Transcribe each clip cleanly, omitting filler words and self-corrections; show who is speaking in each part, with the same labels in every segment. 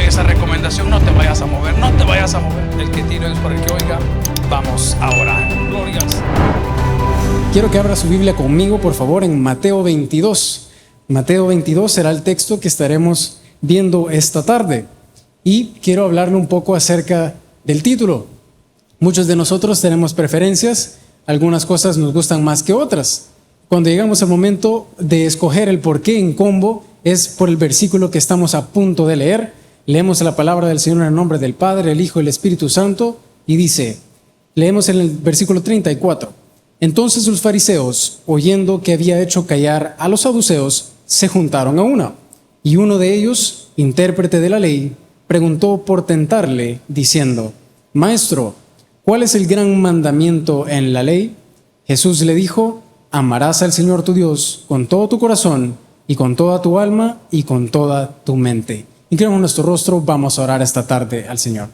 Speaker 1: doy esa recomendación, no te vayas a mover, no te vayas a mover. El que tiene es para el que oiga. Vamos a orar. Glorias.
Speaker 2: Quiero que abra su Biblia conmigo, por favor, en Mateo 22. Mateo 22 será el texto que estaremos viendo esta tarde. Y quiero hablarle un poco acerca del título. Muchos de nosotros tenemos preferencias, algunas cosas nos gustan más que otras. Cuando llegamos al momento de escoger el porqué en combo, es por el versículo que estamos a punto de leer. Leemos la palabra del Señor en el nombre del Padre, el Hijo y el Espíritu Santo, y dice, leemos en el versículo 34. Entonces los fariseos, oyendo que había hecho callar a los saduceos, se juntaron a una. Y uno de ellos, intérprete de la ley, preguntó por tentarle, diciendo, Maestro, ¿cuál es el gran mandamiento en la ley? Jesús le dijo, amarás al Señor tu Dios con todo tu corazón y con toda tu alma y con toda tu mente. Inclinamos nuestro rostro, vamos a orar esta tarde al Señor.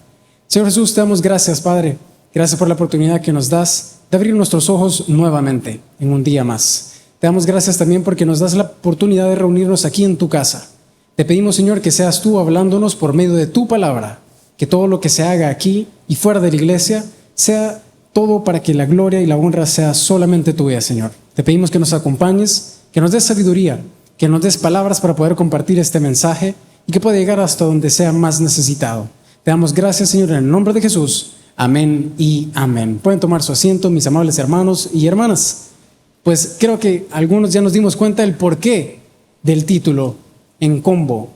Speaker 2: Señor Jesús, te damos gracias, Padre. Gracias por la oportunidad que nos das de abrir nuestros ojos nuevamente en un día más. Te damos gracias también porque nos das la oportunidad de reunirnos aquí en tu casa. Te pedimos, Señor, que seas tú hablándonos por medio de tu palabra, que todo lo que se haga aquí y fuera de la iglesia sea todo para que la gloria y la honra sea solamente tuya, Señor. Te pedimos que nos acompañes, que nos des sabiduría, que nos des palabras para poder compartir este mensaje y que pueda llegar hasta donde sea más necesitado. Te damos gracias, Señor, en el nombre de Jesús. Amén y amén. Pueden tomar su asiento, mis amables hermanos y hermanas. Pues creo que algunos ya nos dimos cuenta del porqué del título en combo.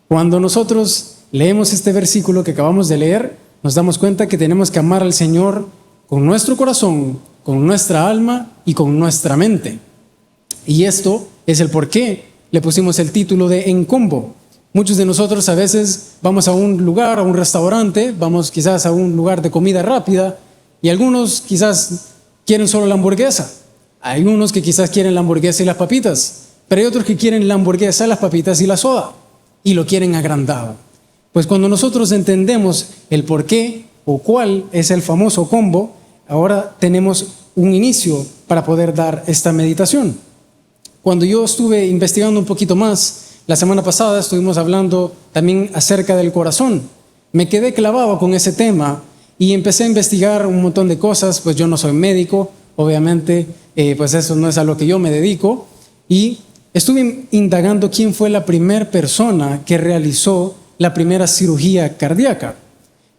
Speaker 2: Cuando nosotros leemos este versículo que acabamos de leer, nos damos cuenta que tenemos que amar al Señor con nuestro corazón, con nuestra alma y con nuestra mente. Y esto es el por qué le pusimos el título de En Combo. Muchos de nosotros a veces vamos a un lugar, a un restaurante, vamos quizás a un lugar de comida rápida y algunos quizás quieren solo la hamburguesa. Hay unos que quizás quieren la hamburguesa y las papitas, pero hay otros que quieren la hamburguesa, las papitas y la soda y lo quieren agrandado. Pues cuando nosotros entendemos el por qué o cuál es el famoso combo, ahora tenemos un inicio para poder dar esta meditación. Cuando yo estuve investigando un poquito más, la semana pasada estuvimos hablando también acerca del corazón. Me quedé clavado con ese tema y empecé a investigar un montón de cosas, pues yo no soy médico, obviamente, pues eso no es a lo que yo me dedico. Y estuve indagando quién fue la primera persona que realizó la primera cirugía cardíaca.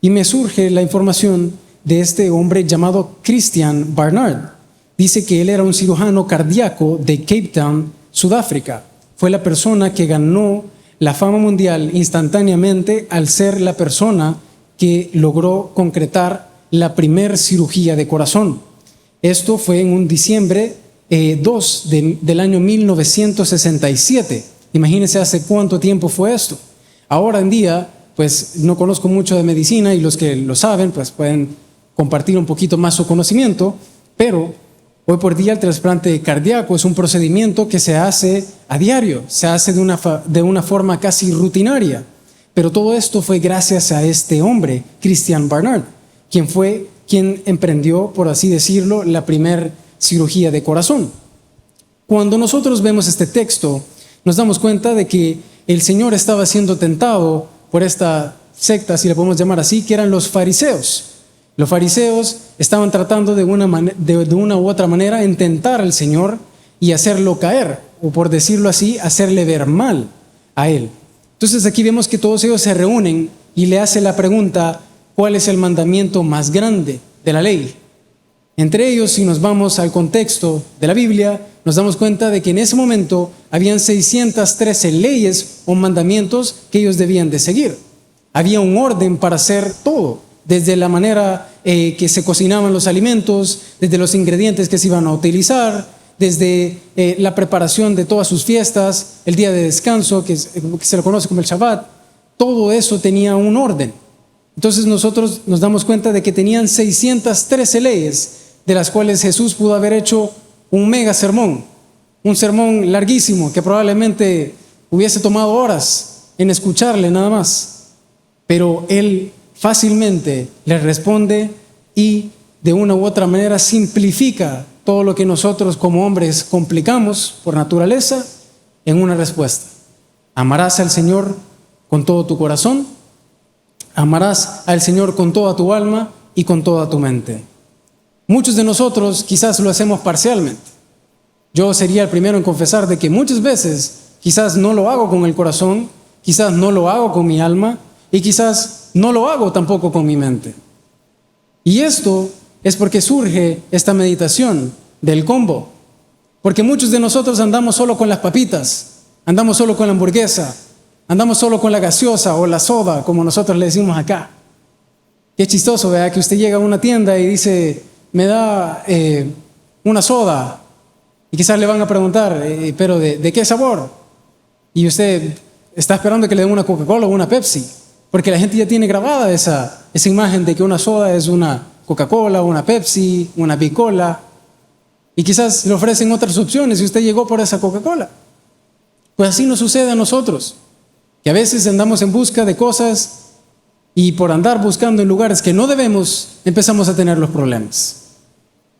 Speaker 2: Y me surge la información de este hombre llamado Christiaan Barnard. Dice que él era un cirujano cardíaco de Cape Town, Sudáfrica. Fue la persona que ganó la fama mundial instantáneamente al ser la persona que logró concretar la primera cirugía de corazón. Esto fue en un diciembre 2 del año 1967. Imagínense hace cuánto tiempo fue esto. Ahora en día, pues no conozco mucho de medicina y los que lo saben, pues pueden compartir un poquito más su conocimiento, pero hoy por día el trasplante cardíaco es un procedimiento que se hace a diario, se hace de una forma casi rutinaria. Pero todo esto fue gracias a este hombre, Christiaan Barnard, quien emprendió, por así decirlo, la primera cirugía de corazón. Cuando nosotros vemos este texto, nos damos cuenta de que el Señor estaba siendo tentado por esta secta, si la podemos llamar así, que eran los fariseos. Los fariseos estaban tratando de una u otra manera en tentar al Señor y hacerlo caer, o por decirlo así, hacerle ver mal a Él. Entonces aquí vemos que todos ellos se reúnen y le hacen la pregunta, ¿cuál es el mandamiento más grande de la ley? Entre ellos, si nos vamos al contexto de la Biblia, nos damos cuenta de que en ese momento habían 613 leyes o mandamientos que ellos debían de seguir. Había un orden para hacer todo, desde la manera que se cocinaban los alimentos, desde los ingredientes que se iban a utilizar, desde la preparación de todas sus fiestas, el día de descanso, que se lo conoce como el Shabbat. Todo eso tenía un orden. Entonces nosotros nos damos cuenta de que tenían 613 leyes, de las cuales Jesús pudo haber hecho un mega sermón, un sermón larguísimo que probablemente hubiese tomado horas en escucharle nada más. Pero Él fácilmente le responde y de una u otra manera simplifica todo lo que nosotros como hombres complicamos por naturaleza en una respuesta. Amarás al Señor con todo tu corazón, Amarás al Señor con toda tu alma y con toda tu mente. Muchos de nosotros quizás lo hacemos parcialmente. Yo sería el primero en confesar de que muchas veces quizás no lo hago con el corazón, quizás no lo hago con mi alma y quizás no lo hago tampoco con mi mente. Y esto es porque surge esta meditación del combo. Porque muchos de nosotros andamos solo con las papitas, andamos solo con la hamburguesa, andamos solo con la gaseosa o la soda, como nosotros le decimos acá. Qué chistoso, ¿verdad? Que usted llega a una tienda y dice, me da una soda. Y quizás le van a preguntar, ¿pero de qué sabor? Y usted está esperando que le den una Coca-Cola o una Pepsi. Porque la gente ya tiene grabada esa imagen de que una soda es una Coca-Cola, una Pepsi, una Bicola. Y quizás le ofrecen otras opciones y usted llegó por esa Coca-Cola. Pues así nos sucede a nosotros. Que a veces andamos en busca de cosas y por andar buscando en lugares que no debemos, empezamos a tener los problemas.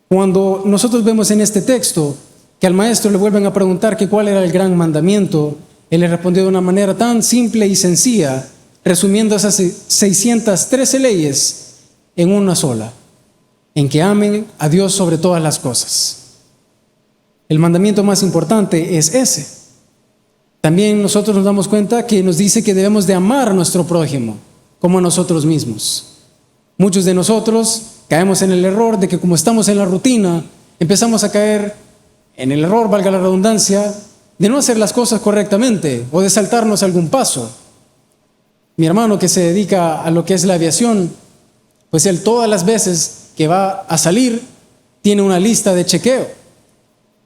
Speaker 2: Cuando nosotros vemos en este texto que al maestro le vuelven a preguntar que cuál era el gran mandamiento, él le respondió de una manera tan simple y sencilla, resumiendo esas 613 leyes en una sola, en que amen a Dios sobre todas las cosas. El mandamiento más importante es ese. También nosotros nos damos cuenta que nos dice que debemos de amar a nuestro prójimo como a nosotros mismos. Muchos de nosotros caemos en el error de que como estamos en la rutina, empezamos a caer en el error, valga la redundancia, de no hacer las cosas correctamente o de saltarnos algún paso. Mi hermano que se dedica a lo que es la aviación, pues él todas las veces que va a salir tiene una lista de chequeo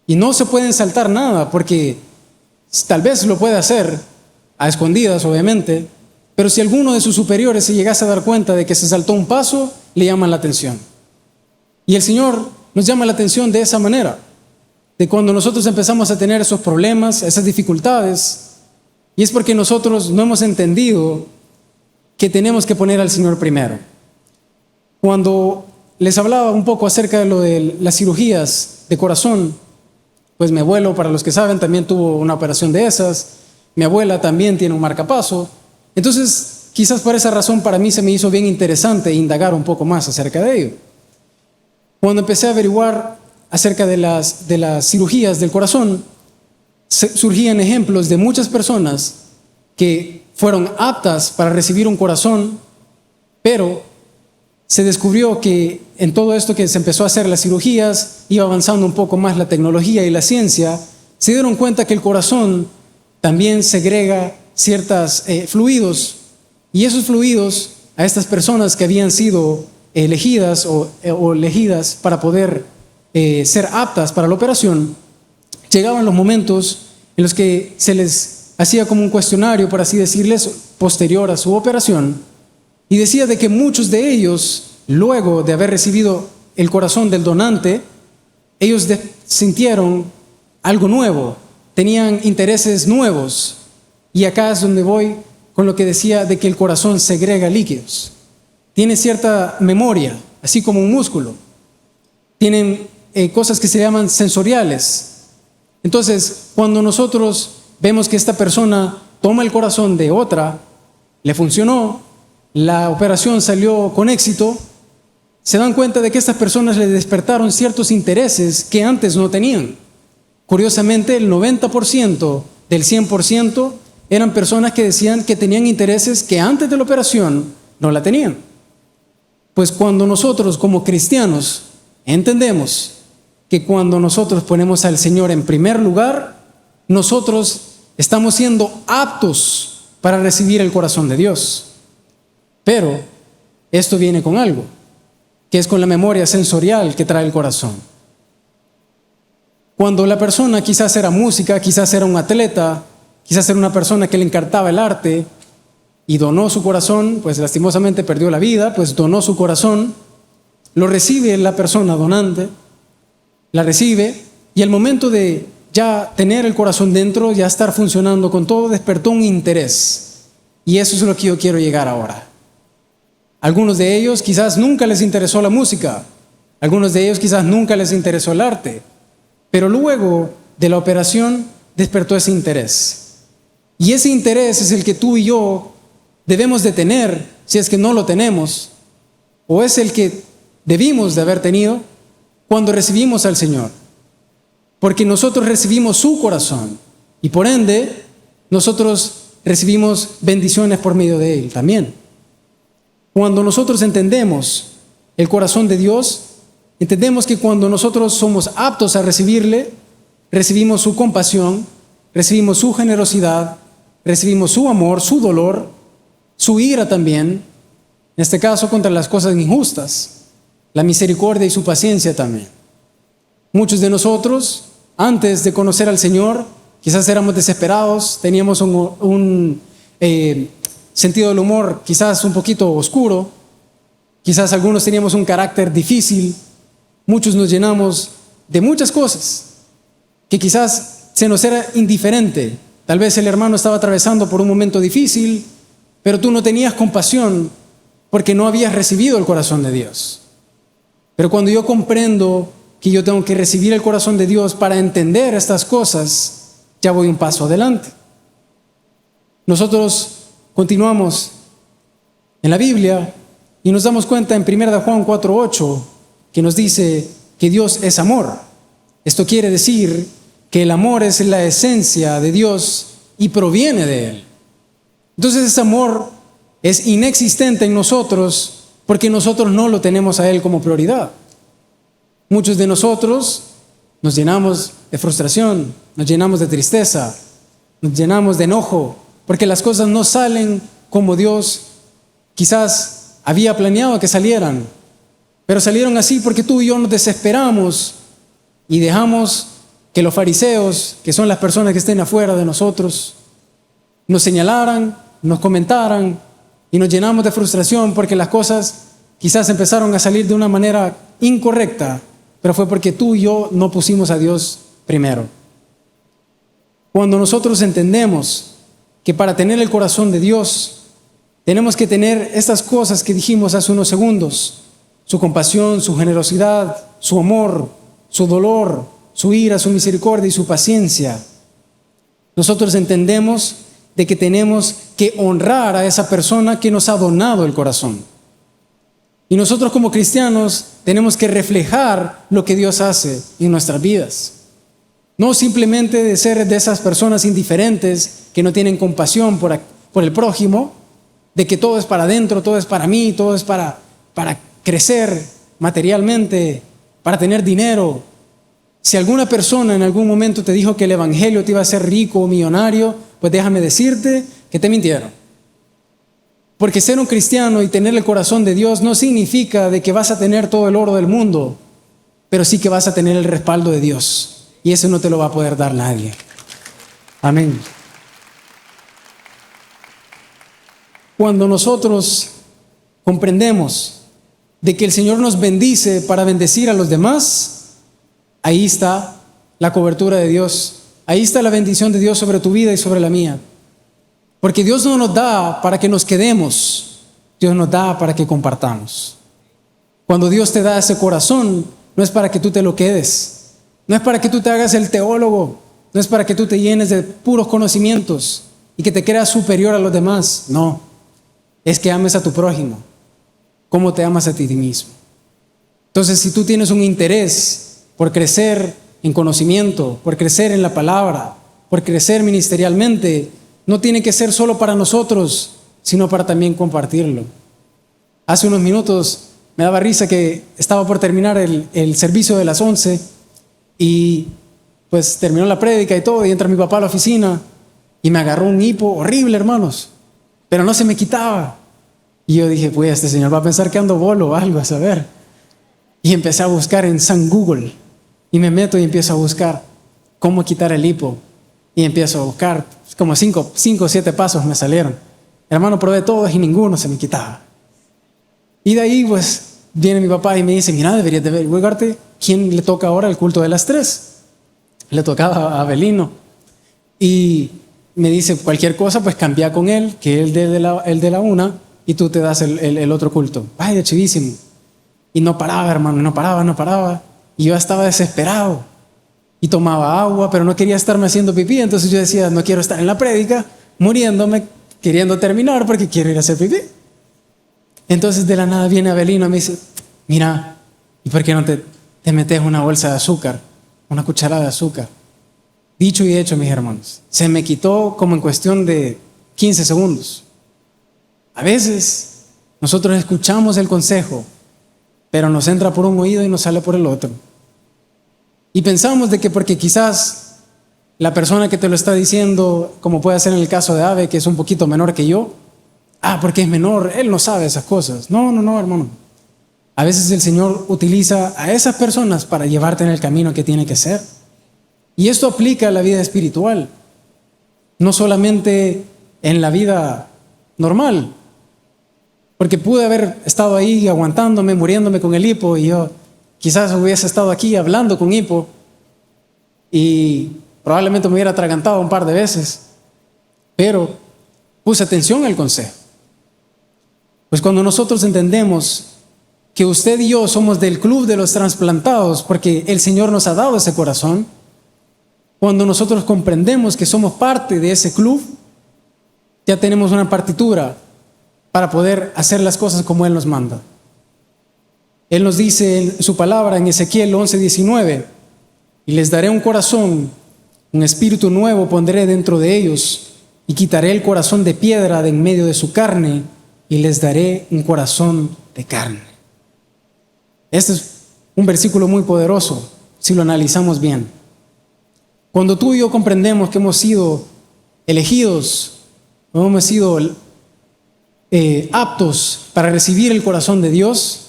Speaker 2: y no se pueden saltar nada porque tal vez lo puede hacer a escondidas obviamente, pero si alguno de sus superiores se llegase a dar cuenta de que se saltó un paso, le llaman la atención. Y el Señor nos llama la atención de esa manera, de cuando nosotros empezamos a tener esos problemas, esas dificultades, y es porque nosotros no hemos entendido que tenemos que poner al Señor primero. Cuando les hablaba un poco acerca de lo de las cirugías de corazón, pues mi abuelo, para los que saben, también tuvo una operación de esas, mi abuela también tiene un marcapaso, entonces quizás por esa razón para mí se me hizo bien interesante indagar un poco más acerca de ello. Cuando empecé a averiguar acerca de las cirugías del corazón, surgían ejemplos de muchas personas que fueron aptas para recibir un corazón, pero se descubrió que en todo esto que se empezó a hacer las cirugías, iba avanzando un poco más la tecnología y la ciencia, se dieron cuenta que el corazón también segrega ciertos fluidos, y esos fluidos a estas personas que habían sido elegidas o elegidas para poder ser aptas para la operación, llegaban los momentos en los que se les hacía como un cuestionario, por así decirles, posterior a su operación, y decía de que muchos de ellos, luego de haber recibido el corazón del donante, ellos sintieron algo nuevo, tenían intereses nuevos. Y acá es donde voy con lo que decía de que el corazón segrega líquidos. Tiene cierta memoria, así como un músculo. Tienen cosas que se llaman sensoriales. Entonces, cuando nosotros vemos que esta persona toma el corazón de otra, le funcionó, la operación salió con éxito, se dan cuenta de que estas personas le despertaron ciertos intereses que antes no tenían. Curiosamente, el 90% del 100% eran personas que decían que tenían intereses que antes de la operación no la tenían. Pues cuando nosotros como cristianos entendemos que cuando nosotros ponemos al Señor en primer lugar, nosotros estamos siendo aptos para recibir el corazón de Dios. Pero esto viene con algo, que es con la memoria sensorial que trae el corazón. Cuando la persona quizás era música, quizás era un atleta, quizás era una persona que le encantaba el arte y donó su corazón, pues lastimosamente perdió la vida, pues donó su corazón, lo recibe la persona donante, la recibe, y al momento de ya tener el corazón dentro, ya estar funcionando con todo, despertó un interés. Y eso es lo que yo quiero llegar ahora. Algunos de ellos quizás nunca les interesó la música, algunos de ellos quizás nunca les interesó el arte, pero luego de la operación despertó ese interés. Y ese interés es el que tú y yo debemos de tener si es que no lo tenemos, o es el que debimos de haber tenido cuando recibimos al Señor. Porque nosotros recibimos su corazón y por ende nosotros recibimos bendiciones por medio de Él también. Cuando nosotros entendemos el corazón de Dios, entendemos que cuando nosotros somos aptos a recibirle, recibimos su compasión, recibimos su generosidad, recibimos su amor, su dolor, su ira también, en este caso contra las cosas injustas, la misericordia y su paciencia también. Muchos de nosotros, antes de conocer al Señor, quizás éramos desesperados, teníamos un sentido del humor quizás un poquito oscuro, quizás algunos teníamos un carácter difícil, muchos nos llenamos de muchas cosas que quizás se nos era indiferente. Tal vez el hermano estaba atravesando por un momento difícil, pero tú no tenías compasión porque no habías recibido el corazón de Dios. Pero cuando yo comprendo que yo tengo que recibir el corazón de Dios para entender estas cosas, ya voy un paso adelante. Nosotros continuamos en la Biblia y nos damos cuenta en 1 Juan 4:8 que nos dice que Dios es amor. Esto quiere decir que el amor es la esencia de Dios y proviene de Él. Entonces ese amor es inexistente en nosotros porque nosotros no lo tenemos a Él como prioridad. Muchos de nosotros nos llenamos de frustración, nos llenamos de tristeza, nos llenamos de enojo, porque las cosas no salen como Dios quizás había planeado que salieran, pero salieron así porque tú y yo nos desesperamos y dejamos que los fariseos, que son las personas que estén afuera de nosotros, nos señalaran, nos comentaran y nos llenamos de frustración porque las cosas quizás empezaron a salir de una manera incorrecta, pero fue porque tú y yo no pusimos a Dios primero. Cuando nosotros entendemos que para tener el corazón de Dios tenemos que tener estas cosas que dijimos hace unos segundos: su compasión, su generosidad, su amor, su dolor, su ira, su misericordia y su paciencia. Nosotros entendemos de que tenemos que honrar a esa persona que nos ha donado el corazón. Y nosotros como cristianos tenemos que reflejar lo que Dios hace en nuestras vidas. No simplemente de ser de esas personas indiferentes que no tienen compasión por el prójimo, de que todo es para adentro, todo es para mí, todo es para crecer materialmente, para tener dinero. Si alguna persona en algún momento te dijo que el evangelio te iba a hacer rico o millonario, pues déjame decirte que te mintieron. Porque ser un cristiano y tener el corazón de Dios no significa de que vas a tener todo el oro del mundo, pero sí que vas a tener el respaldo de Dios. Y eso no te lo va a poder dar nadie. Amén. Cuando nosotros comprendemos de que el Señor nos bendice para bendecir a los demás, ahí está la cobertura de Dios. Ahí está la bendición de Dios sobre tu vida y sobre la mía. Porque Dios no nos da para que nos quedemos, Dios nos da para que compartamos. Cuando Dios te da ese corazón, no es para que tú te lo quedes, no es para que tú te hagas el teólogo, no es para que tú te llenes de puros conocimientos y que te creas superior a los demás. No, es que ames a tu prójimo como te amas a ti mismo. Entonces, si tú tienes un interés por crecer en conocimiento, por crecer en la palabra, por crecer ministerialmente, no tiene que ser solo para nosotros, sino para también compartirlo. Hace unos minutos me daba risa que estaba por terminar el servicio de las 11 y pues terminó la prédica y todo, y entra mi papá a la oficina y me agarró un hipo horrible, hermanos, pero no se me quitaba. Y yo dije, pues este señor va a pensar que ando bolo o algo, a saber. Y empecé a buscar en San Google y me meto y empiezo a buscar cómo quitar el hipo. Y empiezo a buscar, como 5 o 7 pasos me salieron. Hermano, probé todos y ninguno se me quitaba. Y de ahí pues viene mi papá y me dice, mira, deberías de averiguarte quién le toca ahora el culto de las 3. Le tocaba a Abelino. Y me dice, cualquier cosa pues cambia con él, que él de la 1 y tú te das el otro culto. Vaya, chivísimo. Y no paraba, hermano, no paraba. Y yo estaba desesperado. Y tomaba agua, pero no quería estarme haciendo pipí. Entonces yo decía, no quiero estar en la prédica, muriéndome, queriendo terminar porque quiero ir a hacer pipí. Entonces de la nada viene Abelino y me dice, mira, ¿y por qué no te metes una bolsa de azúcar? Una cucharada de azúcar. Dicho y hecho, mis hermanos. Se me quitó como en cuestión de 15 segundos. A veces nosotros escuchamos el consejo, pero nos entra por un oído y nos sale por el otro. Y pensamos de que porque quizás la persona que te lo está diciendo, como puede ser en el caso de Abe, que es un poquito menor que yo, porque es menor, él no sabe esas cosas. No, hermano. A veces el Señor utiliza a esas personas para llevarte en el camino que tiene que ser. Y esto aplica a la vida espiritual, no solamente en la vida normal. Porque pude haber estado ahí aguantándome, muriéndome con el hipo, y yo quizás hubiese estado aquí hablando con hipo y probablemente me hubiera atragantado un par de veces, pero puse atención al consejo. Pues cuando nosotros entendemos que usted y yo somos del club de los trasplantados, porque el Señor nos ha dado ese corazón, cuando nosotros comprendemos que somos parte de ese club, ya tenemos una partitura para poder hacer las cosas como Él nos manda. Él nos dice en su palabra en Ezequiel 11:19, y les daré un corazón, un espíritu nuevo pondré dentro de ellos, y quitaré el corazón de piedra de en medio de su carne, y les daré un corazón de carne. Este es un versículo muy poderoso, si lo analizamos bien. Cuando tú y yo comprendemos que hemos sido elegidos, hemos sido aptos para recibir el corazón de Dios,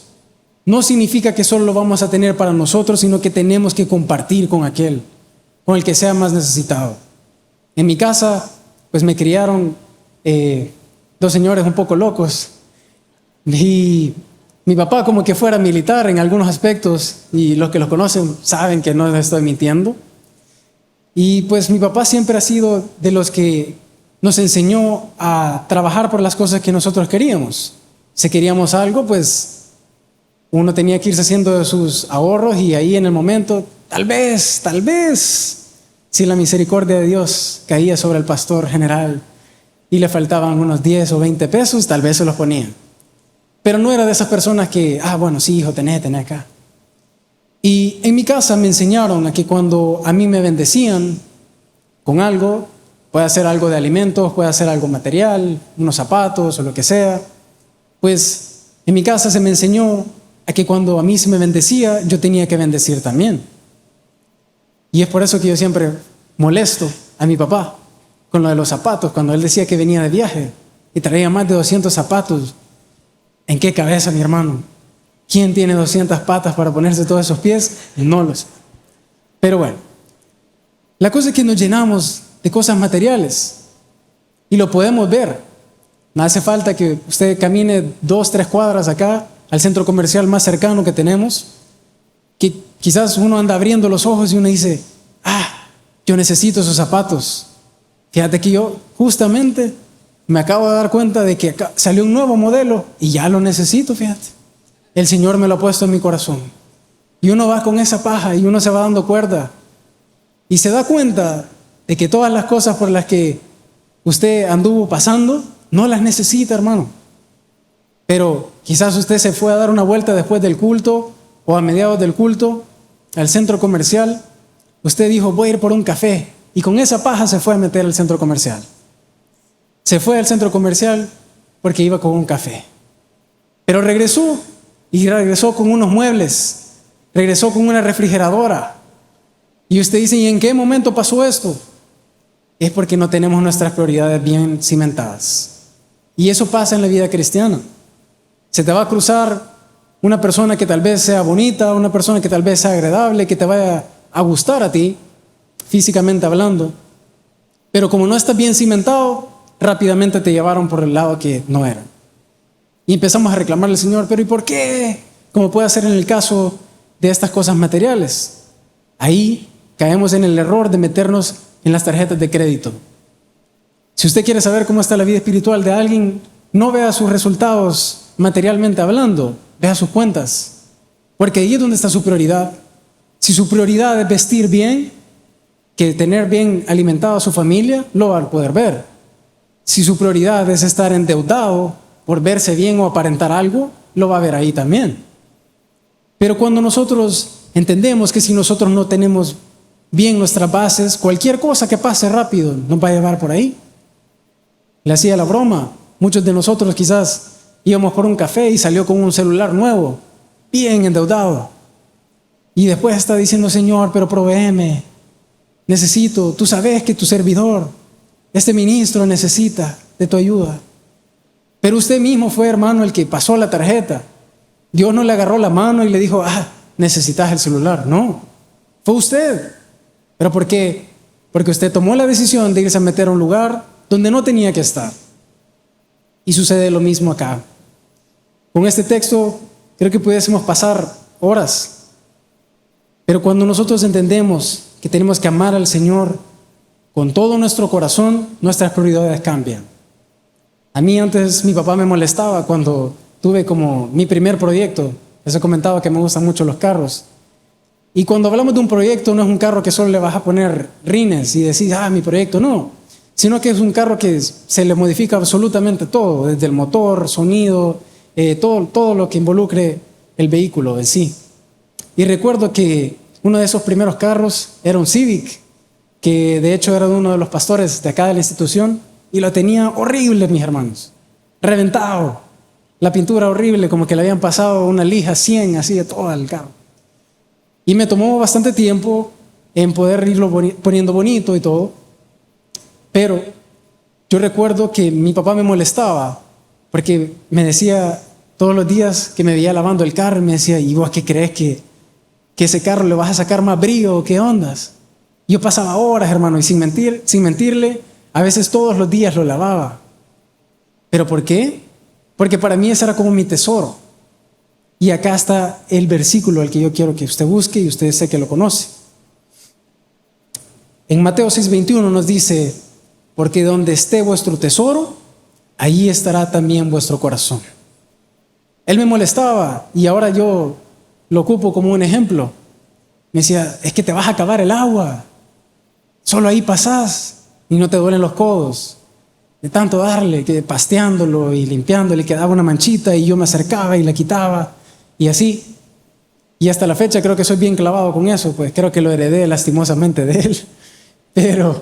Speaker 2: no significa que solo lo vamos a tener para nosotros, sino que tenemos que compartir con aquel, con el que sea más necesitado. En mi casa, pues me criaron dos señores un poco locos, y mi papá como que fuera militar en algunos aspectos, y los que los conocen saben que no les estoy mintiendo. Y pues mi papá siempre ha sido de los que nos enseñó a trabajar por las cosas que nosotros queríamos. Si queríamos algo, pues uno tenía que irse haciendo sus ahorros, y ahí en el momento, tal vez, si la misericordia de Dios caía sobre el pastor general y le faltaban unos 10 o 20 pesos, tal vez se los ponía. Pero no era de esas personas que, bueno, sí, hijo, tené acá. Y en mi casa me enseñaron a que cuando a mí me bendecían con algo, puede ser algo de alimentos, puede ser algo material, unos zapatos o lo que sea, pues en mi casa se me enseñó a que cuando a mí se me bendecía, yo tenía que bendecir también. Y es por eso que yo siempre molesto a mi papá con lo de los zapatos, cuando él decía que venía de viaje y traía más de 200 zapatos. ¿En qué cabeza, mi hermano? ¿Quién tiene 200 patas para ponerse todos esos pies? No lo sé. Pero bueno, la cosa es que nos llenamos de cosas materiales y lo podemos ver. No hace falta que usted camine 2-3 cuadras acá al centro comercial más cercano que tenemos, que quizás uno anda abriendo los ojos y uno dice, yo necesito esos zapatos. Fíjate que yo justamente me acabo de dar cuenta de que acá salió un nuevo modelo y ya lo necesito, fíjate. El Señor me lo ha puesto en mi corazón. Y uno va con esa paja y uno se va dando cuerda y se da cuenta de que todas las cosas por las que usted anduvo pasando no las necesita, hermano. Pero quizás usted se fue a dar una vuelta después del culto o a mediados del culto al centro comercial. Usted dijo, voy a ir por un café, y con esa paja se fue a meter al centro comercial. Se fue al centro comercial porque iba con un café. Pero regresó con unos muebles, regresó con una refrigeradora. Y usted dice, ¿y en qué momento pasó esto? Es porque no tenemos nuestras prioridades bien cimentadas. Y eso pasa en la vida cristiana. Se te va a cruzar una persona que tal vez sea bonita, una persona que tal vez sea agradable, que te vaya a gustar a ti, físicamente hablando. Pero como no estás bien cimentado, rápidamente te llevaron por el lado que no era. Y empezamos a reclamarle al Señor, pero ¿y por qué? Como puede ser en el caso de estas cosas materiales. Ahí caemos en el error de meternos en las tarjetas de crédito. Si usted quiere saber cómo está la vida espiritual de alguien, no vea sus resultados materialmente hablando, vea sus cuentas. Porque ahí es donde está su prioridad. Si su prioridad es vestir bien, que tener bien alimentada a su familia, lo va a poder ver. Si su prioridad es estar endeudado por verse bien o aparentar algo, lo va a ver ahí también. Pero cuando nosotros entendemos que si nosotros no tenemos bien nuestras bases, cualquier cosa que pase rápido nos va a llevar por ahí. Le hacía la broma. Muchos de nosotros quizás íbamos por un café y salió con un celular nuevo, bien endeudado. Y después está diciendo, Señor, pero provéeme. Necesito, tú sabes que tu servidor, este ministro necesita de tu ayuda. Pero usted mismo fue, hermano, el que pasó la tarjeta. Dios no le agarró la mano y le dijo, necesitas el celular. No, fue usted. ¿Pero por qué? Porque usted tomó la decisión de irse a meter a un lugar donde no tenía que estar. Y sucede lo mismo acá. Con este texto creo que pudiésemos pasar horas. Pero cuando nosotros entendemos que tenemos que amar al Señor con todo nuestro corazón, nuestras prioridades cambian. A mí antes mi papá me molestaba cuando tuve como mi primer proyecto. Les he comentado que me gustan mucho los carros. Y cuando hablamos de un proyecto, no es un carro que solo le vas a poner rines y decís, mi proyecto, no. Sino que es un carro que se le modifica absolutamente todo, desde el motor, sonido, todo lo que involucre el vehículo en sí. Y recuerdo que uno de esos primeros carros era un Civic, que de hecho era de uno de los pastores de acá de la institución, y lo tenía horrible, mis hermanos, reventado, la pintura horrible, como que le habían pasado una lija 100 así de todo el carro. Y me tomó bastante tiempo en poder irlo poniendo bonito y todo. Pero yo recuerdo que mi papá me molestaba porque me decía todos los días que me veía lavando el carro, me decía, ¿y vos qué crees que ese carro le vas a sacar más brillo o qué ondas? Yo pasaba horas, hermano, y sin mentirle, a veces todos los días lo lavaba. ¿Pero por qué? Porque para mí ese era como mi tesoro. Y acá está el versículo al que yo quiero que usted busque y usted sé que lo conoce. En Mateo 6:21 nos dice, porque donde esté vuestro tesoro, allí estará también vuestro corazón. Él me molestaba y ahora yo lo ocupo como un ejemplo. Me decía, es que te vas a acabar el agua. Solo ahí pasás y no te duelen los codos. De tanto darle, que pasteándolo y limpiándole, quedaba una manchita y yo me acercaba y la quitaba y así. Y hasta la fecha creo que soy bien clavado con eso, pues creo que lo heredé lastimosamente de él. Pero,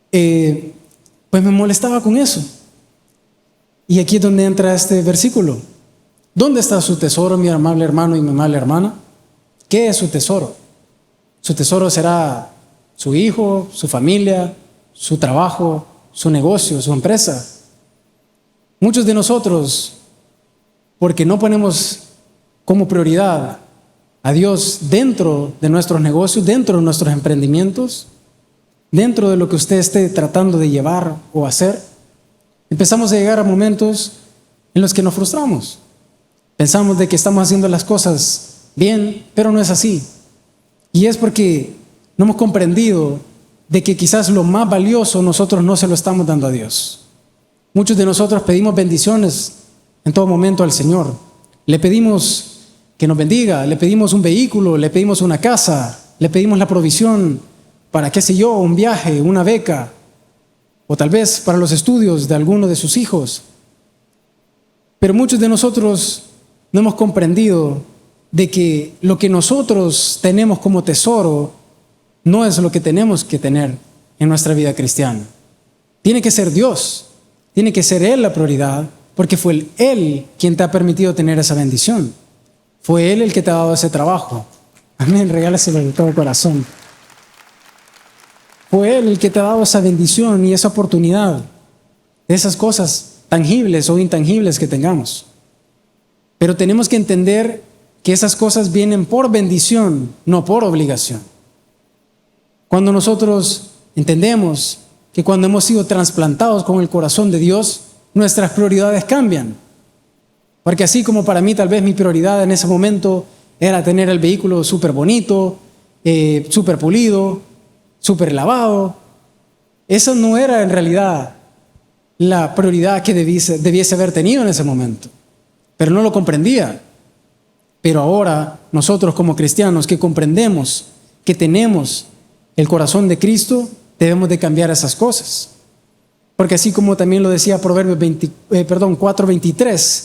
Speaker 2: pues me molestaba con eso. Y aquí es donde entra este versículo. ¿Dónde está su tesoro, mi amable hermano y mi amable hermana? ¿Qué es su tesoro? Su tesoro será su hijo, su familia, su trabajo, su negocio, su empresa. Muchos de nosotros, porque no ponemos como prioridad a Dios dentro de nuestros negocios, dentro de nuestros emprendimientos, dentro de lo que usted esté tratando de llevar o hacer, empezamos a llegar a momentos en los que nos frustramos. Pensamos de que estamos haciendo las cosas bien, pero no es así. Y es porque no hemos comprendido de que quizás lo más valioso nosotros no se lo estamos dando a Dios. Muchos de nosotros pedimos bendiciones en todo momento al Señor. Le pedimos que nos bendiga, le pedimos un vehículo, le pedimos una casa, le pedimos la provisión para, qué sé yo, un viaje, una beca, o tal vez para los estudios de alguno de sus hijos. Pero muchos de nosotros no hemos comprendido de que lo que nosotros tenemos como tesoro no es lo que tenemos que tener en nuestra vida cristiana. Tiene que ser Dios, tiene que ser Él la prioridad, porque fue Él quien te ha permitido tener esa bendición. Fue Él el que te ha dado ese trabajo. Amén, regálaselo de todo corazón. Fue Él el que te ha dado esa bendición y esa oportunidad de esas cosas tangibles o intangibles que tengamos. Pero tenemos que entender que esas cosas vienen por bendición, no por obligación. Cuando nosotros entendemos que cuando hemos sido trasplantados con el corazón de Dios, nuestras prioridades cambian. Porque así como para mí tal vez mi prioridad en ese momento era tener el vehículo súper bonito, súper pulido, súper lavado, esa no era en realidad la prioridad que debiese haber tenido en ese momento. Pero no lo comprendía. Pero ahora nosotros como cristianos que comprendemos que tenemos el corazón de Cristo, debemos de cambiar esas cosas. Porque así como también lo decía Proverbios 4:23,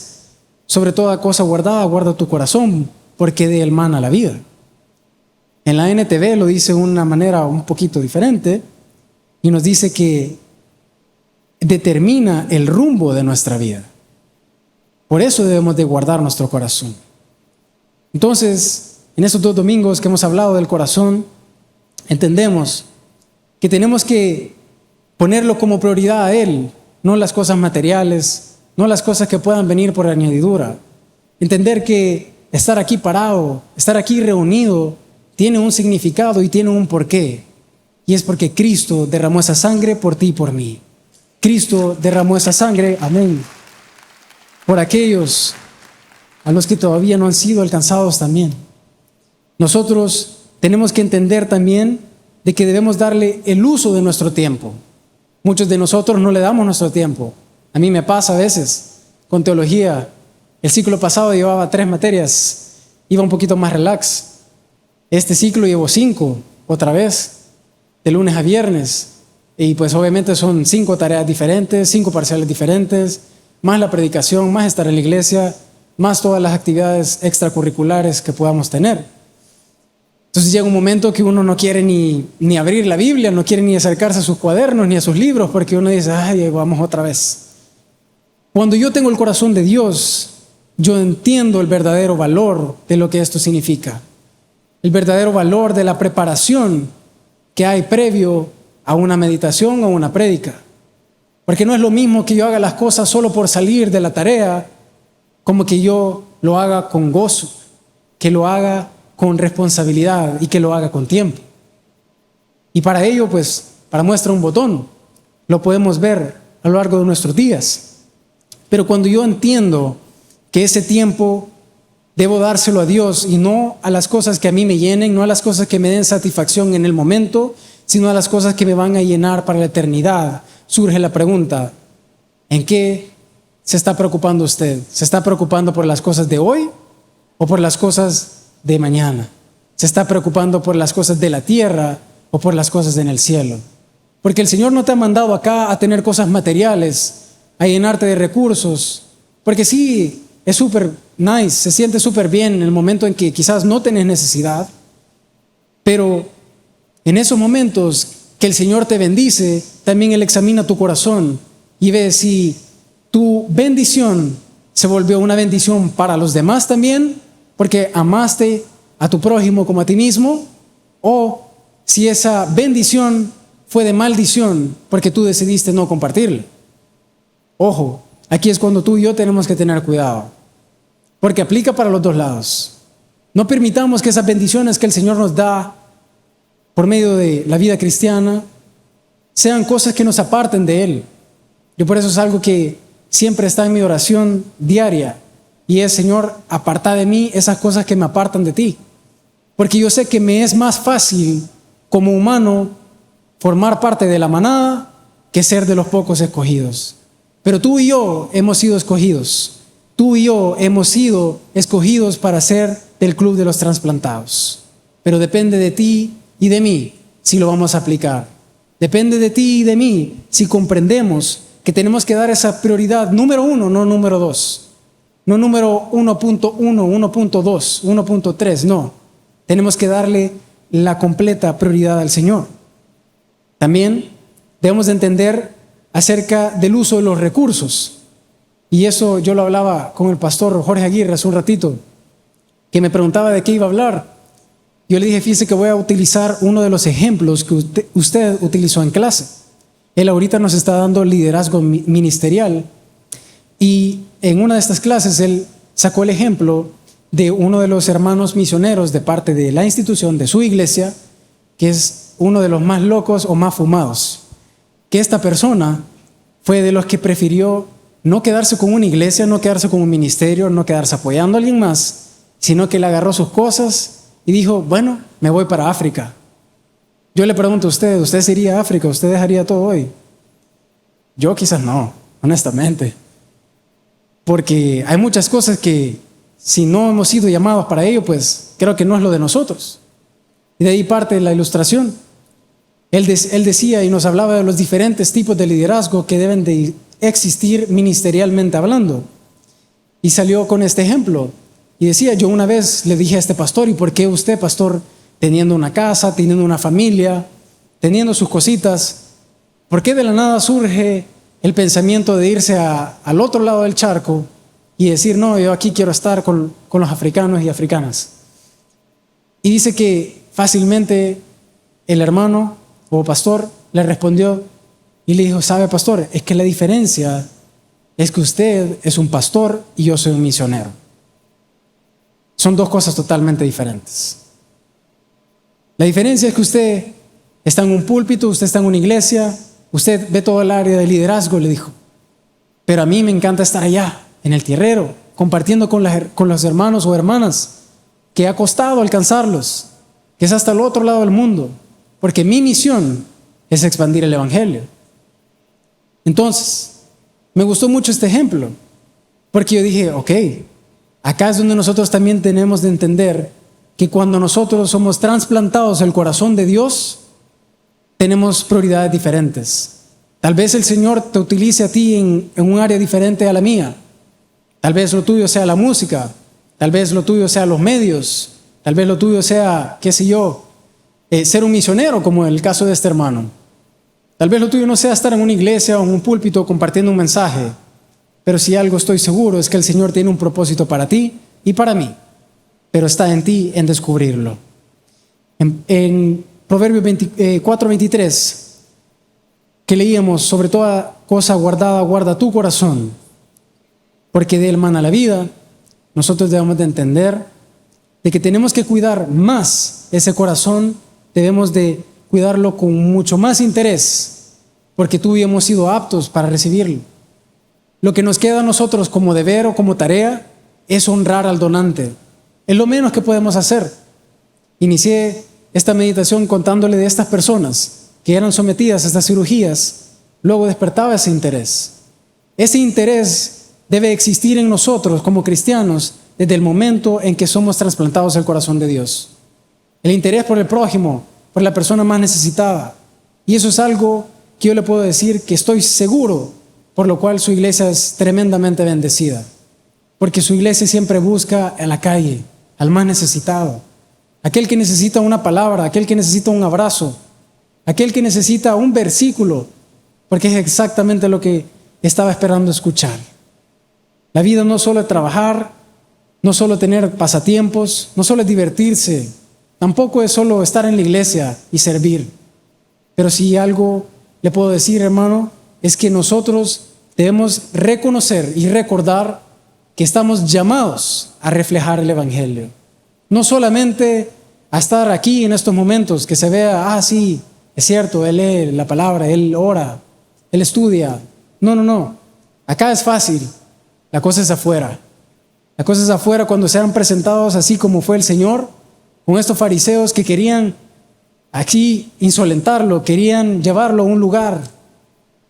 Speaker 2: sobre toda cosa guardada, guarda tu corazón, porque de él mana la vida. En la NTV lo dice de una manera un poquito diferente y nos dice que determina el rumbo de nuestra vida. Por eso debemos de guardar nuestro corazón. Entonces, en estos 2 domingos que hemos hablado del corazón, entendemos que tenemos que ponerlo como prioridad a Él, no las cosas materiales, no las cosas que puedan venir por añadidura. Entender que estar aquí parado, estar aquí reunido, tiene un significado y tiene un porqué. Y es porque Cristo derramó esa sangre por ti y por mí. Cristo derramó esa sangre, amén, por aquellos a los que todavía no han sido alcanzados también. Nosotros tenemos que entender también de que debemos darle el uso de nuestro tiempo. Muchos de nosotros no le damos nuestro tiempo. A mí me pasa a veces con teología. El ciclo pasado llevaba 3 materias, iba un poquito más relax. Este ciclo llevo 5, otra vez, de lunes a viernes. Y pues obviamente son 5 tareas diferentes, 5 parciales diferentes, más la predicación, más estar en la iglesia, más todas las actividades extracurriculares que podamos tener. Entonces llega un momento que uno no quiere ni abrir la Biblia, no quiere ni acercarse a sus cuadernos ni a sus libros, porque uno dice, ay, vamos otra vez. Cuando yo tengo el corazón de Dios, yo entiendo el verdadero valor de lo que esto significa. El verdadero valor de la preparación que hay previo a una meditación o una prédica. Porque no es lo mismo que yo haga las cosas solo por salir de la tarea, como que yo lo haga con gozo, que lo haga con responsabilidad y que lo haga con tiempo. Y para ello, pues, para muestra un botón, lo podemos ver a lo largo de nuestros días. Pero cuando yo entiendo que ese tiempo debo dárselo a Dios y no a las cosas que a mí me llenen, no a las cosas que me den satisfacción en el momento, sino a las cosas que me van a llenar para la eternidad, surge la pregunta, ¿en qué se está preocupando usted? ¿Se está preocupando por las cosas de hoy o por las cosas de mañana? ¿Se está preocupando por las cosas de la tierra o por las cosas en el cielo? Porque el Señor no te ha mandado acá a tener cosas materiales, a llenarte de recursos, porque sí, es súper nice, se siente súper bien en el momento en que quizás no tenés necesidad, pero en esos momentos que el Señor te bendice, también Él examina tu corazón y ve si tu bendición se volvió una bendición para los demás también, porque amaste a tu prójimo como a ti mismo, o si esa bendición fue de maldición porque tú decidiste no compartirla. Ojo, aquí es cuando tú y yo tenemos que tener cuidado, porque aplica para los 2 lados. No permitamos que esas bendiciones que el Señor nos da por medio de la vida cristiana sean cosas que nos aparten de Él. Yo por eso es algo que siempre está en mi oración diaria, y es, Señor, aparta de mí esas cosas que me apartan de ti, porque yo sé que me es más fácil como humano formar parte de la manada que ser de los pocos escogidos. Pero tú y yo hemos sido escogidos. Tú y yo hemos sido escogidos para ser del club de los trasplantados. Pero depende de ti y de mí si lo vamos a aplicar. Depende de ti y de mí si comprendemos que tenemos que dar esa prioridad número 1, no número 2. No número 1.1, 1.2, 1.3, no. Tenemos que darle la completa prioridad al Señor. También debemos de entender acerca del uso de los recursos. Y eso yo lo hablaba con el pastor Jorge Aguirre hace un ratito, que me preguntaba de qué iba a hablar. Yo le dije, fíjese que voy a utilizar uno de los ejemplos que usted utilizó en clase. Él ahorita nos está dando liderazgo ministerial, y en una de estas clases él sacó el ejemplo de uno de los hermanos misioneros de parte de la institución de su iglesia, que es uno de los más locos o más fumados. Que esta persona fue de los que prefirió no quedarse con una iglesia, no quedarse con un ministerio, no quedarse apoyando a alguien más, sino que él agarró sus cosas y dijo, bueno, me voy para África. Yo le pregunto a ¿usted se iría a África? ¿Usted dejaría todo hoy? Yo quizás no, honestamente. Porque hay muchas cosas que si no hemos sido llamados para ello, pues creo que no es lo de nosotros. Y de ahí parte la ilustración. Él decía y nos hablaba de los diferentes tipos de liderazgo que deben de existir ministerialmente hablando. Y salió con este ejemplo. Y decía, yo una vez le dije a este pastor, ¿y por qué usted, pastor, teniendo una casa, teniendo una familia, teniendo sus cositas, por qué de la nada surge el pensamiento de irse al otro lado del charco y decir, no, yo aquí quiero estar con los africanos y africanas? Y dice que fácilmente el hermano o pastor le respondió y le dijo, ¿sabe, pastor? Es que la diferencia es que usted es un pastor y yo soy un misionero. Son dos cosas totalmente diferentes. La diferencia es que usted está en un púlpito, usted está en una iglesia, usted ve todo el área de liderazgo, le dijo. Pero a mí me encanta estar allá, en el tierrero, compartiendo con los hermanos o hermanas que ha costado alcanzarlos, que es hasta el otro lado del mundo, porque mi misión es expandir el evangelio. Entonces, me gustó mucho este ejemplo, porque yo dije, ok, acá es donde nosotros también tenemos de entender que cuando nosotros somos trasplantados al corazón de Dios, tenemos prioridades diferentes. Tal vez el Señor te utilice a ti en un área diferente a la mía. Tal vez lo tuyo sea la música, tal vez lo tuyo sea los medios, tal vez lo tuyo sea, qué sé yo, ser un misionero, como en el caso de este hermano. Tal vez lo tuyo no sea estar en una iglesia o en un púlpito compartiendo un mensaje, pero si algo estoy seguro es que el Señor tiene un propósito para ti y para mí, pero está en ti en descubrirlo. En Proverbios 4:23, que leíamos, sobre toda cosa guardada, guarda tu corazón, porque de él mana la vida. Nosotros debemos de entender de que tenemos que cuidar más ese corazón, debemos de cuidarlo con mucho más interés, porque tú y yo hemos sido aptos para recibirlo. Lo que nos queda a nosotros como deber o como tarea es honrar al donante. Es lo menos que podemos hacer. Inicié esta meditación contándole de estas personas que eran sometidas a estas cirugías. Luego despertaba ese interés. Ese interés debe existir en nosotros como cristianos desde el momento en que somos trasplantados al corazón de Dios. El interés por el prójimo, por la persona más necesitada. Y eso es algo que yo le puedo decir que estoy seguro, por lo cual su iglesia es tremendamente bendecida. Porque su iglesia siempre busca en la calle al más necesitado, aquel que necesita una palabra, aquel que necesita un abrazo, aquel que necesita un versículo, porque es exactamente lo que estaba esperando escuchar. La vida no solo es trabajar, no solo tener pasatiempos, no solo es divertirse, tampoco es solo estar en la iglesia y servir. Pero si algo le puedo decir, hermano, es que nosotros debemos reconocer y recordar que estamos llamados a reflejar el evangelio. No solamente a estar aquí en estos momentos, que se vea, sí, es cierto, él lee la palabra, él ora, él estudia. No. Acá es fácil. La cosa es afuera. La cosa es afuera cuando sean presentados así como fue el Señor, con estos fariseos que querían aquí insolentarlo, querían llevarlo a un lugar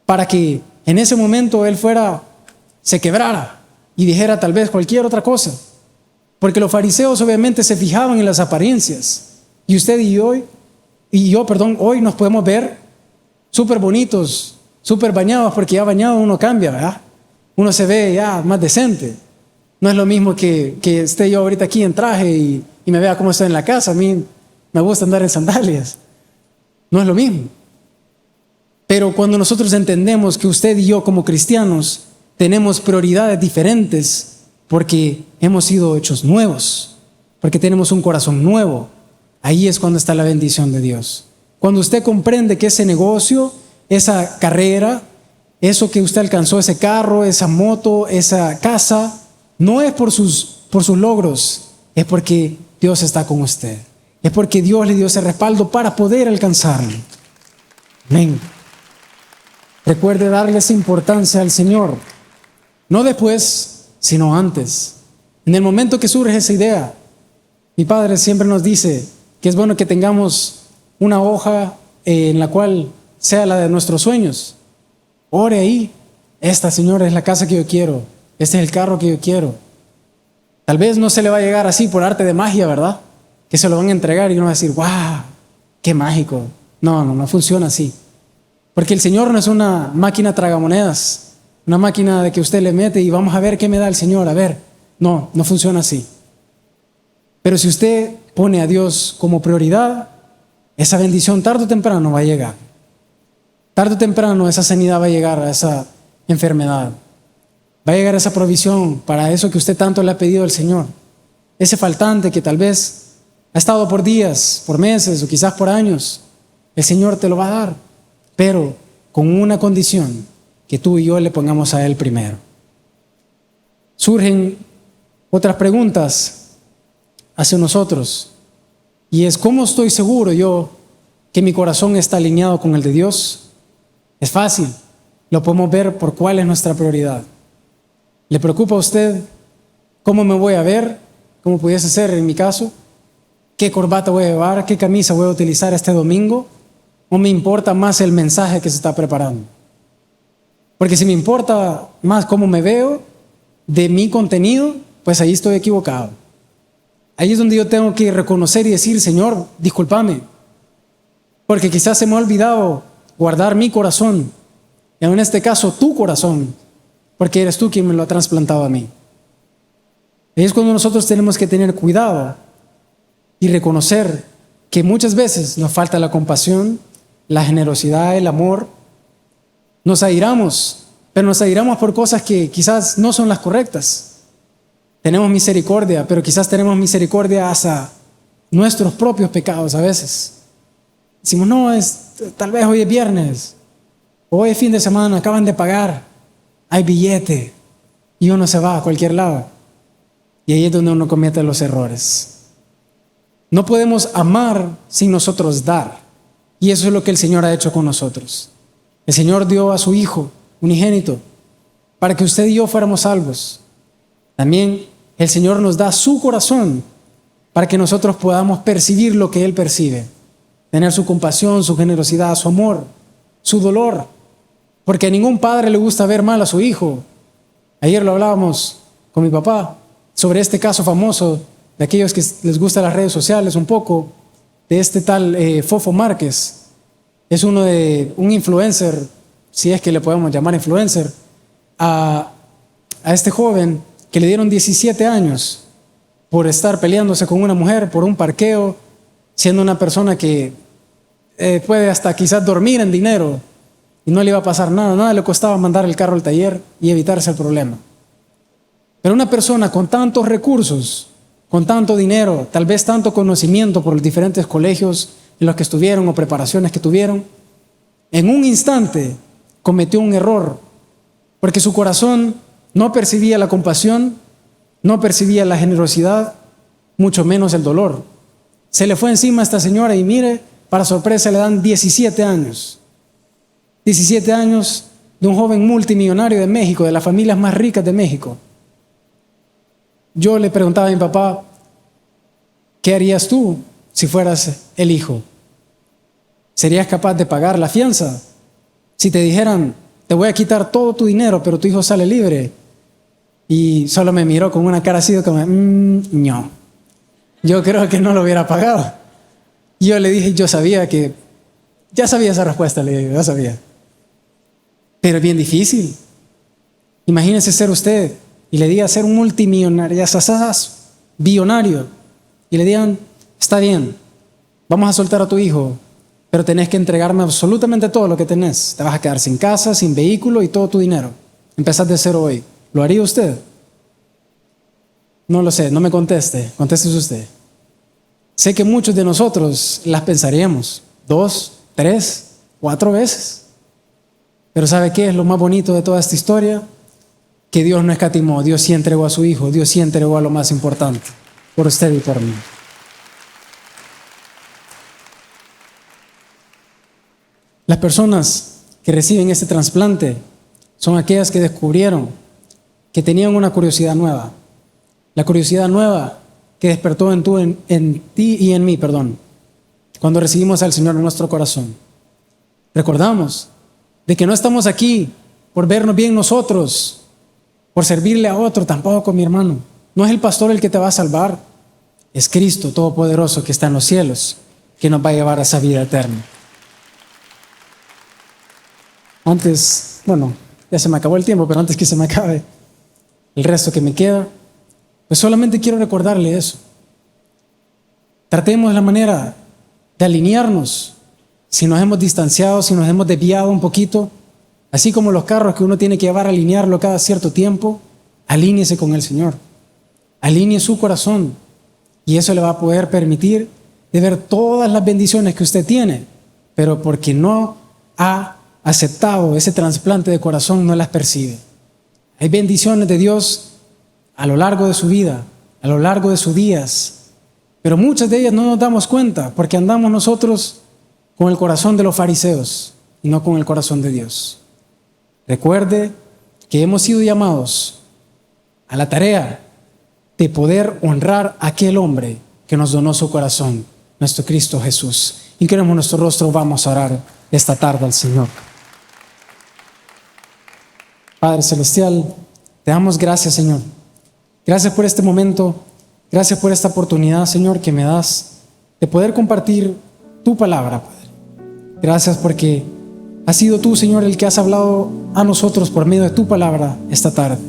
Speaker 2: para que en ese momento él se quebrara y dijera tal vez cualquier otra cosa. Porque los fariseos obviamente se fijaban en las apariencias. Y usted y yo, hoy nos podemos ver súper bonitos, súper bañados, porque ya bañado uno cambia, ¿verdad? Uno se ve ya más decente. No es lo mismo que esté yo ahorita aquí en traje y me vea cómo estoy en la casa. A mí me gusta andar en sandalias. No es lo mismo. Pero cuando nosotros entendemos que usted y yo como cristianos tenemos prioridades diferentes, porque hemos sido hechos nuevos, porque tenemos un corazón nuevo, ahí es cuando está la bendición de Dios. Cuando usted comprende que ese negocio, esa carrera, eso que usted alcanzó, ese carro, esa moto, esa casa, no es por sus logros, es porque Dios está con usted. Es porque Dios le dio ese respaldo para poder alcanzarlo. Amén. Recuerde darle esa importancia al Señor, no después, sino antes. En el momento que surge esa idea, mi padre siempre nos dice que es bueno que tengamos una hoja en la cual sea la de nuestros sueños. Ore ahí. Esta, Señora, es la casa que yo quiero. Este es el carro que yo quiero. Tal vez no se le va a llegar así por arte de magia, ¿verdad? Que se lo van a entregar y uno va a decir, ¡wow! ¡Qué mágico! No funciona así. Porque el Señor no es una máquina tragamonedas, una máquina de que usted le mete y vamos a ver qué me da el Señor, a ver. No funciona así. Pero si usted pone a Dios como prioridad, esa bendición tarde o temprano va a llegar. Tarde o temprano esa sanidad va a llegar a esa enfermedad. Va a llegar esa provisión para eso que usted tanto le ha pedido al Señor. Ese faltante que tal vez ha estado por días, por meses o quizás por años, el Señor te lo va a dar, pero con una condición, que tú y yo le pongamos a Él primero. Surgen otras preguntas hacia nosotros, y es: ¿cómo estoy seguro yo que mi corazón está alineado con el de Dios? Es fácil, lo podemos ver por cuál es nuestra prioridad. ¿Le preocupa a usted cómo me voy a ver? ¿Cómo pudiese ser en mi caso? ¿Qué corbata voy a llevar? ¿Qué camisa voy a utilizar este domingo? ¿O me importa más el mensaje que se está preparando? Porque si me importa más cómo me veo de mi contenido, pues ahí estoy equivocado. Ahí es donde yo tengo que reconocer y decir: Señor, discúlpame, porque quizás se me ha olvidado guardar mi corazón, y en este caso tu corazón, porque eres tú quien me lo ha trasplantado a mí. Ahí es cuando nosotros tenemos que tener cuidado y reconocer que muchas veces nos falta la compasión, la generosidad, el amor. Nos airamos, pero nos airamos por cosas que quizás no son las correctas. Tenemos misericordia, pero quizás tenemos misericordia hacia nuestros propios pecados a veces. Decimos: no, tal vez hoy es viernes, hoy es fin de semana, acaban de pagar, hay billete, y uno se va a cualquier lado. Y ahí es donde uno comete los errores. No podemos amar sin nosotros dar. Y eso es lo que el Señor ha hecho con nosotros. El Señor dio a su Hijo unigénito para que usted y yo fuéramos salvos. También el Señor nos da su corazón para que nosotros podamos percibir lo que Él percibe. Tener su compasión, su generosidad, su amor, su dolor. Porque a ningún padre le gusta ver mal a su hijo. Ayer lo hablábamos con mi papá sobre este caso famoso de aquellos que les gustan las redes sociales un poco, de este tal Fofo Márquez. Es un influencer, si es que le podemos llamar influencer, a este joven que le dieron 17 años por estar peleándose con una mujer por un parqueo, siendo una persona que puede hasta quizás dormir en dinero y no le iba a pasar nada le costaba mandar el carro al taller y evitarse el problema. Pero una persona con tantos recursos, con tanto dinero, tal vez tanto conocimiento por los diferentes colegios en los que estuvieron o preparaciones que tuvieron, en un instante cometió un error, porque su corazón no percibía la compasión, no percibía la generosidad, mucho menos el dolor. Se le fue encima a esta señora y mire, para sorpresa le dan 17 años. 17 años de un joven multimillonario de México, de las familias más ricas de México. Yo le preguntaba a mi papá: ¿qué harías tú si fueras el hijo? ¿Serías capaz de pagar la fianza? Si te dijeran: te voy a quitar todo tu dinero, pero tu hijo sale libre. Y solo me miró con una cara así como, no. Yo creo que no lo hubiera pagado. Y yo le dije, ya sabía esa respuesta, le dije, ya sabía. Pero es bien difícil. Imagínese ser usted y le diga ser un multimillonario, billonario, y le digan: está bien, vamos a soltar a tu hijo, pero tenés que entregarme absolutamente todo lo que tenés. Te vas a quedar sin casa, sin vehículo y todo tu dinero. Empezás de cero hoy. ¿Lo haría usted? No lo sé, no me conteste, contéstese usted. Sé que muchos de nosotros las pensaríamos 2, 3, 4 veces. Pero ¿sabe qué es lo más bonito de toda esta historia? Que Dios no escatimó, Dios sí entregó a su Hijo, Dios sí entregó a lo más importante, por usted y por mí. Las personas que reciben este trasplante son aquellas que descubrieron que tenían una curiosidad nueva. La curiosidad nueva que despertó en ti y en mí, cuando recibimos al Señor en nuestro corazón. Recordamos de que no estamos aquí por vernos bien nosotros, por servirle a otro, tampoco, mi hermano. No es el pastor el que te va a salvar, es Cristo Todopoderoso que está en los cielos, que nos va a llevar a esa vida eterna. antes, bueno, ya se me acabó el tiempo, pero antes que se me acabe el resto que me queda, pues solamente quiero recordarle eso. Tratemos la manera de alinearnos. Si nos hemos distanciado, si nos hemos desviado un poquito, así como los carros que uno tiene que llevar a alinearlo cada cierto tiempo, alíñese con el Señor. Alinee su corazón y eso le va a poder permitir de ver todas las bendiciones que usted tiene, pero porque no ha aceptado ese trasplante de corazón, no las percibe. Hay bendiciones de Dios a lo largo de su vida, a lo largo de sus días, pero muchas de ellas no nos damos cuenta porque andamos nosotros con el corazón de los fariseos y no con el corazón de Dios. Recuerde que hemos sido llamados a la tarea de poder honrar a aquel hombre que nos donó su corazón, nuestro Cristo Jesús. Inclinemos nuestro rostro, vamos a orar esta tarde al Señor. Padre Celestial, te damos gracias, Señor. Gracias por este momento, gracias por esta oportunidad, Señor, que me das de poder compartir tu palabra, Padre. Gracias porque has sido tú, Señor, el que has hablado a nosotros por medio de tu palabra esta tarde.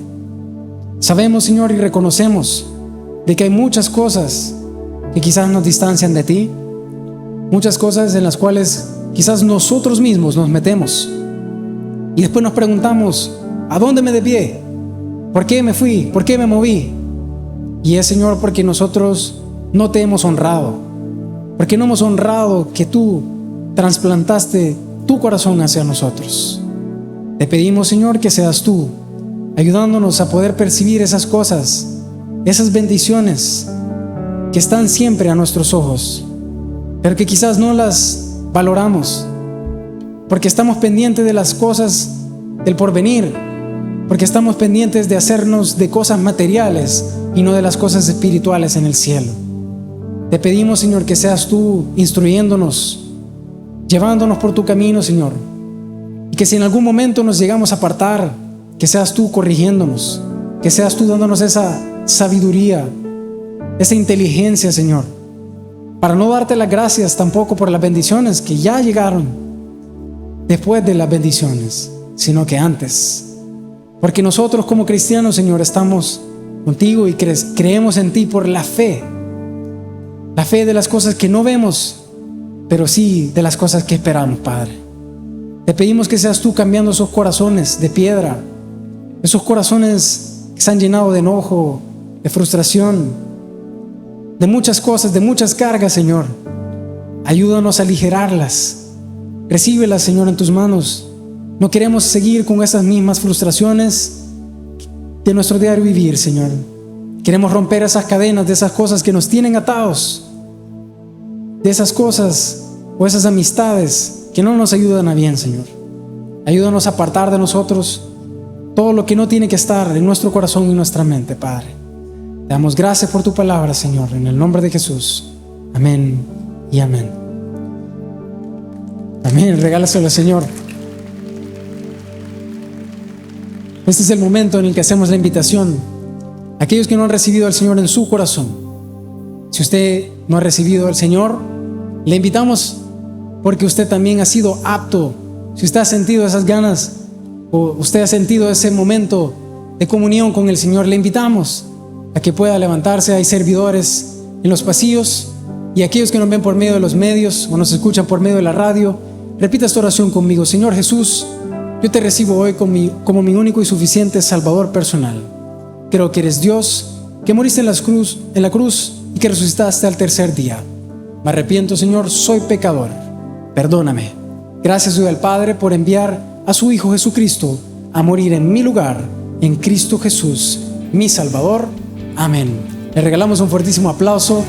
Speaker 2: Sabemos, Señor, y reconocemos de que hay muchas cosas que quizás nos distancian de ti, muchas cosas en las cuales quizás nosotros mismos nos metemos y después nos preguntamos, ¿a dónde me desvié? ¿Por qué me fui? ¿Por qué me moví? Y es, Señor, porque nosotros no te hemos honrado, porque no hemos honrado que tú trasplantaste tu corazón hacia nosotros. Te pedimos, Señor, que seas tú ayudándonos a poder percibir esas cosas, esas bendiciones que están siempre a nuestros ojos, pero que quizás no las valoramos, porque estamos pendientes de las cosas del porvenir, porque estamos pendientes de hacernos de cosas materiales y no de las cosas espirituales en el cielo. Te pedimos, Señor, que seas tú instruyéndonos, llevándonos por tu camino, Señor, y que si en algún momento nos llegamos a apartar, que seas tú corrigiéndonos, que seas tú dándonos esa sabiduría, esa inteligencia, Señor, para no darte las gracias tampoco por las bendiciones que ya llegaron después de las bendiciones, sino que antes, porque nosotros como cristianos, Señor, estamos contigo y creemos en ti por la fe de las cosas que no vemos, pero sí de las cosas que esperamos, Padre. Te pedimos que seas tú cambiando esos corazones de piedra, esos corazones que se han llenado de enojo, de frustración, de muchas cosas, de muchas cargas, Señor. Ayúdanos a aligerarlas. Recíbelas, Señor, en tus manos. No queremos seguir con esas mismas frustraciones de nuestro diario vivir, Señor. Queremos romper esas cadenas de esas cosas que nos tienen atados, de esas cosas o esas amistades que no nos ayudan a bien, Señor. Ayúdanos a apartar de nosotros todo lo que no tiene que estar en nuestro corazón y nuestra mente, Padre. Te damos gracias por tu palabra, Señor, en el nombre de Jesús. Amén y amén. Amén. Regálaselo al Señor. Este es el momento en el que hacemos la invitación a aquellos que no han recibido al Señor en su corazón. Si usted no ha recibido al Señor, le invitamos porque usted también ha sido apto. Si usted ha sentido esas ganas o usted ha sentido ese momento de comunión con el Señor, le invitamos a que pueda levantarse. Hay servidores en los pasillos y aquellos que nos ven por medio de los medios o nos escuchan por medio de la radio, repita esta oración conmigo. Señor Jesús, yo te recibo hoy como mi único y suficiente Salvador personal. Creo que eres Dios, que moriste en la cruz y que resucitaste al tercer día. Me arrepiento, Señor, soy pecador. Perdóname. Gracias doy al Padre por enviar a su Hijo Jesucristo a morir en mi lugar, en Cristo Jesús, mi Salvador. Amén. Le regalamos un fuertísimo aplauso